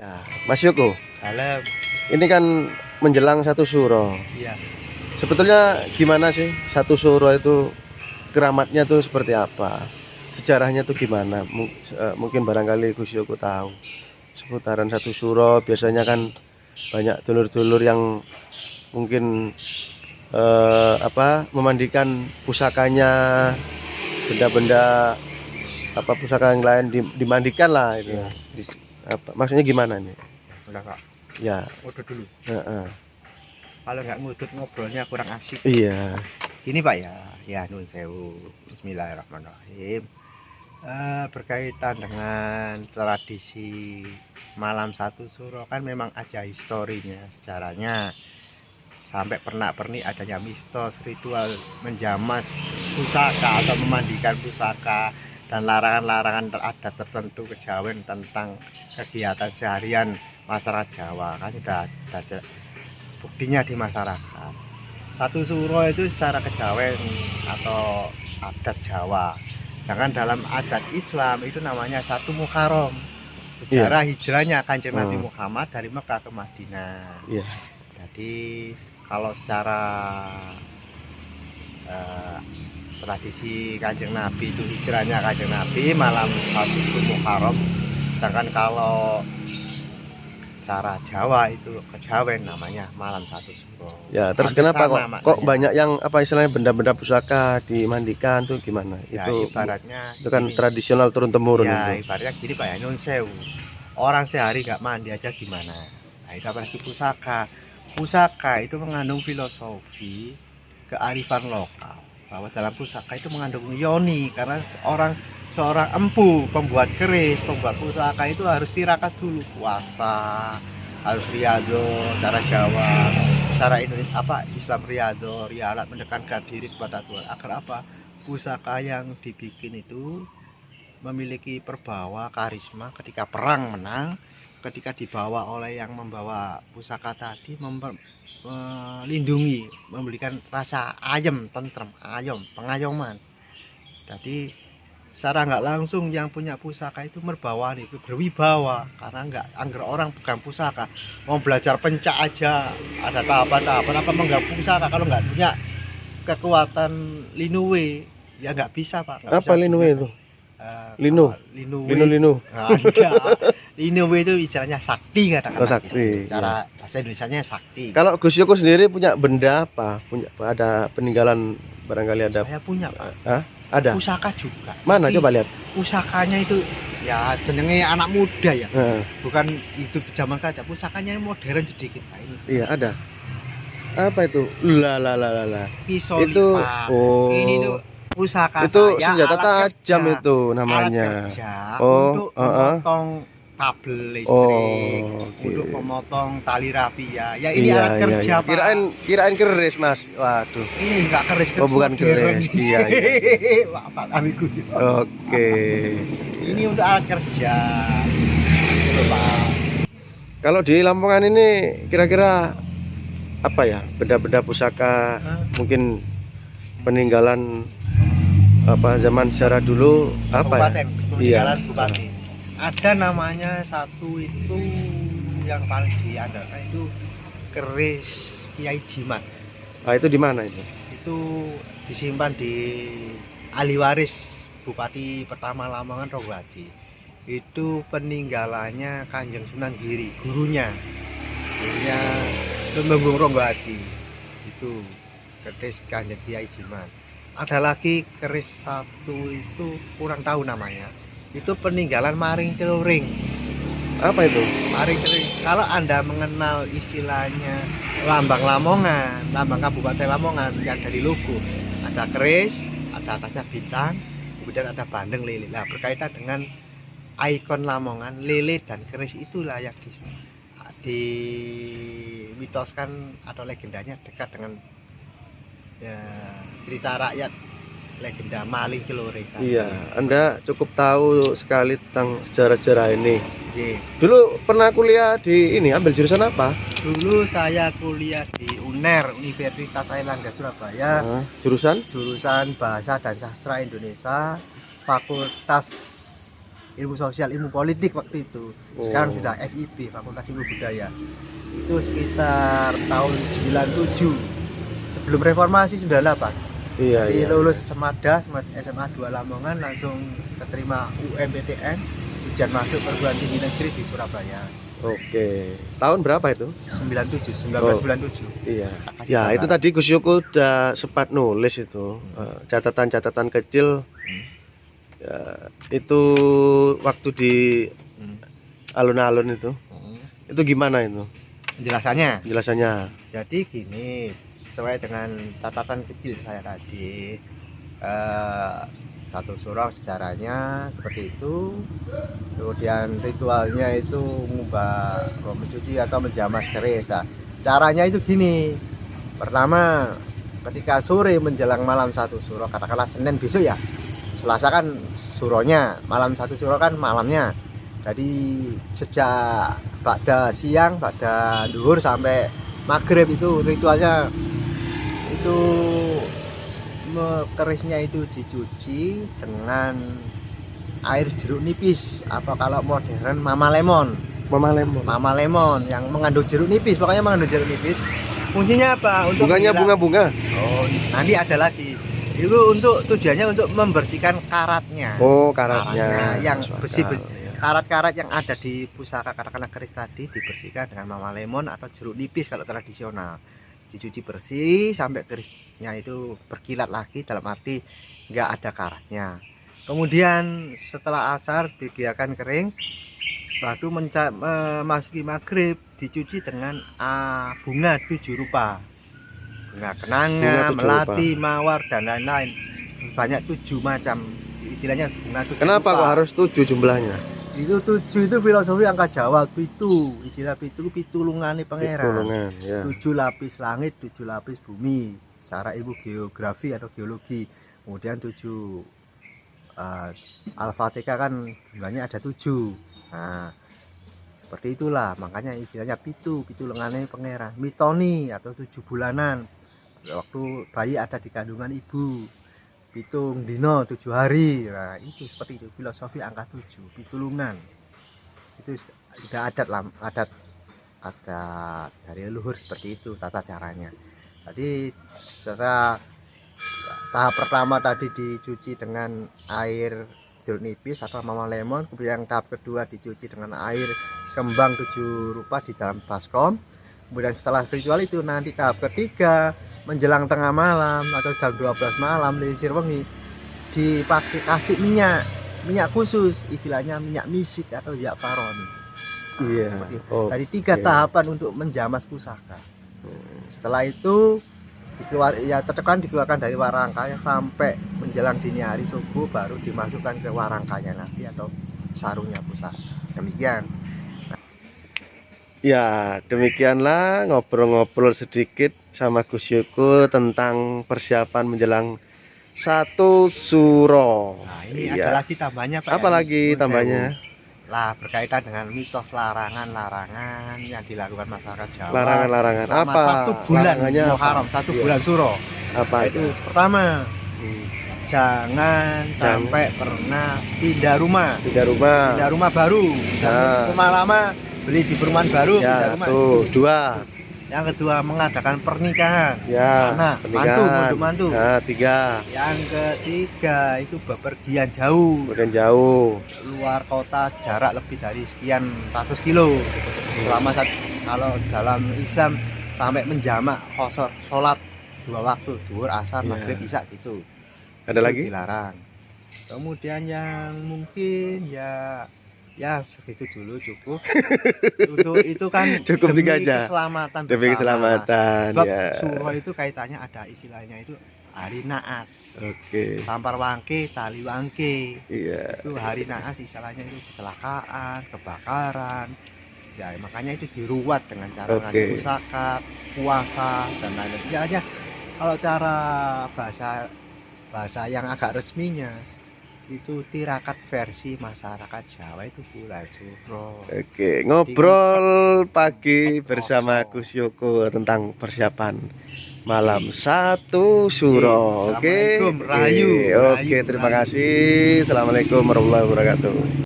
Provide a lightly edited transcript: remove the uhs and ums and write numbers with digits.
Ya, Mas Yoko, Dalam, ini kan menjelang satu suro. iya. Sebetulnya gimana sih satu suro itu keramatnya tuh seperti apa? Sejarahnya tuh gimana? Mungkin barangkali Gus Yoko tahu. Seputaran satu suro biasanya kan banyak dulur-dulur yang mungkin memandikan pusakanya, benda-benda pusaka yang lain dimandikan lah itu. Iya. Maksudnya gimana nih? Udah Kak, Ya, ngudut dulu. heeh. Kalau nggak ngudut ngobrolnya kurang asik. Iya. Ini Pak ya nun sewu. Bismillahirrahmanirrahim. Berkaitan dengan tradisi malam satu suro kan memang ada historinya, sejarahnya. Sampai pernak-pernik adanya mistos, ritual menjamas pusaka atau memandikan pusaka dan larangan-larangan adat tertentu kejawen tentang kegiatan seharian masyarakat Jawa kan sudah ada buktinya di masyarakat. Satu suro itu secara kejawen atau adat Jawa. Sedangkan dalam adat Islam itu namanya satu Muharram. Sejarah hijrahnya Kanjeng Nabi Muhammad dari Mekah ke Madinah. Iya. Jadi kalau secara tradisi Kanjeng Nabi itu hijrahnya Kanjeng Nabi malam satu Muharram. Sedangkan kalau cara Jawa itu kejawen namanya malam satu suro. Ya, terus Hampir kenapa sama kok maknanya. banyak yang istilahnya benda-benda pusaka dimandikan tuh gimana? Ya, Itu ibaratnya itu kan gini. tradisional turun temurun Ya, itu. ibaratnya gini Pak ya, nyun sewu. Orang sehari nggak mandi aja gimana? Nah, itu apalagi pusaka. Pusaka itu mengandung filosofi kearifan lokal. Bahwa dalam pusaka itu mengandung yoni karena seorang empu pembuat keris, pembuat pusaka itu harus tirakat dulu, puasa, harus riyado, cara Jawa, cara Indonesia Islam riyado, rialat mendekatkan diri kepada Tuhan. Agar apa? Pusaka yang dibikin itu memiliki perbawa karisma ketika perang menang, ketika dibawa oleh yang membawa pusaka tadi melindungi, memberikan rasa ayem, tentrem, pengayoman. Jadi secara nggak langsung yang punya pusaka itu merbawan itu berwibawa karena nggak angger orang bukan pusaka mau belajar pencak aja ada tahapan-tahapan apa menggak pusaka kalau nggak punya kekuatan linuwe ya nggak bisa Pak. Nggak Apa bisa linuwe itu? Linuwe Linu. linuwe itu istilahnya sakti katakan. Oh, sakti. Cara bahasa Indonesianya sakti. Kalau Gus Yoko sendiri punya benda apa? Ada peninggalan barangkali ada. Saya punya Pak. Hah? Ada. Pusaka juga. Mana Tapi coba lihat. pusakanya itu ya jenenge anak muda ya. Heeh. Bukan hidup di zaman kaca. Pusakanya modern sedikit Pak ini. Iya, ada. Apa itu? Lah. Pisau Itu lipat. oh. Ini tuh pusaka Itu saya, senjata alat tajam kerja. itu Alat namanya. kerja Oh, untuk memotong kabel listrik, oke. untuk memotong tali rafia. Ya ini Iya, alat kerja iya. Pak. Kirain keris, Mas. Waduh. Ini enggak keris Oh, bukan keris. Iya. Pak amiku. Oke. Ini untuk alat kerja. Gitu, Pak. Kalau di Lampongan ini kira-kira apa ya? Benda-benda pusaka mungkin peninggalan zaman sejarah dulu apa ya? Kabupaten, Iya. Jalan Bupati. Ada namanya satu itu yang paling diandalkan itu keris Kiai Jimat. Ah, itu di mana itu? Itu disimpan di ahli waris Bupati pertama Lamongan Ronggo Haji. Itu peninggalannya Kanjeng Sunan Giri, gurunya Tumenggung Ronggo Haji. Itu keris Kanjeng Kiai Jimat. Ada lagi keris satu itu kurang tahu namanya. Itu peninggalan Maring Celuring. Apa itu? Maring Celuring. Kalau Anda mengenal istilahnya lambang Lamongan, lambang Kabupaten Lamongan yang dari logo, ada keris, ada atasnya bintang, kemudian ada bandeng lele. Nah, berkaitan dengan ikon Lamongan, lele dan keris itulah yang dimitoskan atau legendanya dekat dengan ya, cerita rakyat legenda Maling Celuring. Iya, Anda cukup tahu sekali tentang sejarah-sejarah ini. Ye. Dulu pernah kuliah di ini, ambil jurusan apa? Dulu saya kuliah di UNER, Universitas Airlangga Surabaya, Jurusan? jurusan Bahasa dan Sastra Indonesia, Fakultas ilmu sosial, ilmu politik waktu itu. Sekarang Oh. sudah FIB, Fakultas Ilmu Budaya. Itu sekitar tahun 97. Sebelum reformasi 98. Iya, Jadi iya. lulus Semada, SMA 2 Lamongan, langsung keterima UMPTN, ujian masuk perguruan tinggi negeri di Surabaya. Oke. Tahun berapa itu? 1997. Iya. Kasih Ya, gambar. itu tadi Gus Yoko udah sempat nulis itu catatan-catatan kecil. Ya, itu waktu di Hmm. alun-alun itu. Hmm. Itu gimana itu Penjelasannya. penjelasannya? Jadi gini, sesuai dengan catatan kecil saya tadi, satu surau sejarahnya seperti itu, kemudian ritualnya itu mengubah mencuci atau menjamas keris. Nah, caranya itu gini, pertama ketika sore menjelang malam satu suro, katakanlah Senin besok ya, Selasa kan suronya, malam satu suro kan malamnya. Jadi sejak pada siang, pada duhur sampai maghrib itu ritualnya itu kerisnya itu dicuci dengan air jeruk nipis atau kalau modern mama lemon. Mama Lemon. Mama lemon yang mengandung jeruk nipis, pokoknya mengandung jeruk nipis. Fungsinya apa? Untuk Bunganya bunga-bunga. Oh, nanti ada lagi. Itu untuk tujuannya untuk membersihkan karatnya. Oh, karatnya. Yang Masuk bersih-bersih. akal, ya. Karat-karat yang ada di pusaka katakanlah keris tadi dibersihkan dengan mama lemon atau jeruk nipis kalau tradisional. Dicuci bersih sampai kerisnya itu berkilat lagi, dalam arti nggak ada karatnya. Kemudian setelah asar dibiarkan kering, baru memasuki maghrib dicuci dengan bunga 7 rupa. Bunga kenanga, Bunga 7 melati, mawar dan lain-lain. Banyak 7 macam. Istilahnya bunga 7 Kenapa rupa. kok harus 7 jumlahnya? Itu 7 itu filosofi angka Jawa, pitu. Istilah pitu pitulungane pangeran. Pitulungan, ya. 7 lapis langit, 7 lapis bumi. Cara ilmu geografi atau geologi. Kemudian 7 Al-Fatihah kan jumlahnya ada 7. Nah, seperti itulah makanya istilahnya pitulungane pangeran. Mitoni atau 7 bulanan. Waktu bayi ada di kandungan ibu. Pitung dino 7 hari. Nah, itu seperti itu filosofi angka 7, pitulungan. Itu sudah adat dari leluhur seperti itu tata caranya. Jadi setelah tahap pertama tadi dicuci dengan air jeruk nipis atau mama lemon, kemudian tahap kedua dicuci dengan air kembang 7 rupa di dalam baskom. Kemudian setelah ritual itu nanti tahap ketiga menjelang tengah malam atau jam 12 malam lisir wengi dipakai kasih minyak khusus, istilahnya minyak misik atau za'faron. Iya. Seperti itu. Oh, Dari 3 tahapan untuk menjamas pusaka. Setelah itu dikeluarkan dari warangkanya sampai menjelang dini hari subuh, baru dimasukkan ke warangkanya nanti atau sarungnya pusaka. Demikian. Ya, demikianlah ngobrol-ngobrol sedikit sama Gus Yoko tentang persiapan menjelang satu suro. Nah, ini Iya. ada lagi tambahnya Pak. Apa ya? lagi Nuwun tambahnya? sewu. Lah berkaitan dengan mitos larangan-larangan yang dilakukan masyarakat Jawa. Larangan-larangan Selama apa? 1 bulan Larangannya apa? Muharram, 1 Iya. bulan suro. Apa Itu pertama, Hmm. jangan sampai pernah pindah rumah. Pindah rumah. Pindah rumah baru. Nah. Rumah lama beli di perumahan baru, pindah Ya, rumah. tuh, 2. Yang kedua, mengadakan pernikahan. Ya, Anak, pernikahan. mantu. Nah, 3. Yang ketiga itu bepergian jauh, Kemudian jauh. luar kota, jarak lebih dari sekian ratus kilo. Selama kalau dalam Islam sampai menjamak sholat 2 waktu, duhur, asar, Iya. maghrib, isya gitu. Ada Itu lagi? dilarang. Kemudian yang mungkin ya segitu dulu cukup. Untuk itu kan Cukup demi 3 aja. keselamatan Demi bersama. keselamatan, Sebab ya. suro itu kaitannya ada istilahnya itu hari naas. Oke. Sampar wangke, tali wangke. Iya. Itu hari naas istilahnya itu kecelakaan, kebakaran. Ya makanya itu diruat dengan cara Oke. ngadu pusaka, puasa dan lain-lain. Ya aja kalau cara bahasa yang agak resminya itu tirakat versi masyarakat Jawa itu bulan suro. Oke, ngobrol pagi bersama Gus Yoko tentang persiapan malam satu suro. Oke. Assalamualaikum, rahayu, Oke, rahayu, terima rahayu. kasih. Assalamualaikum warahmatullahi wabarakatuh.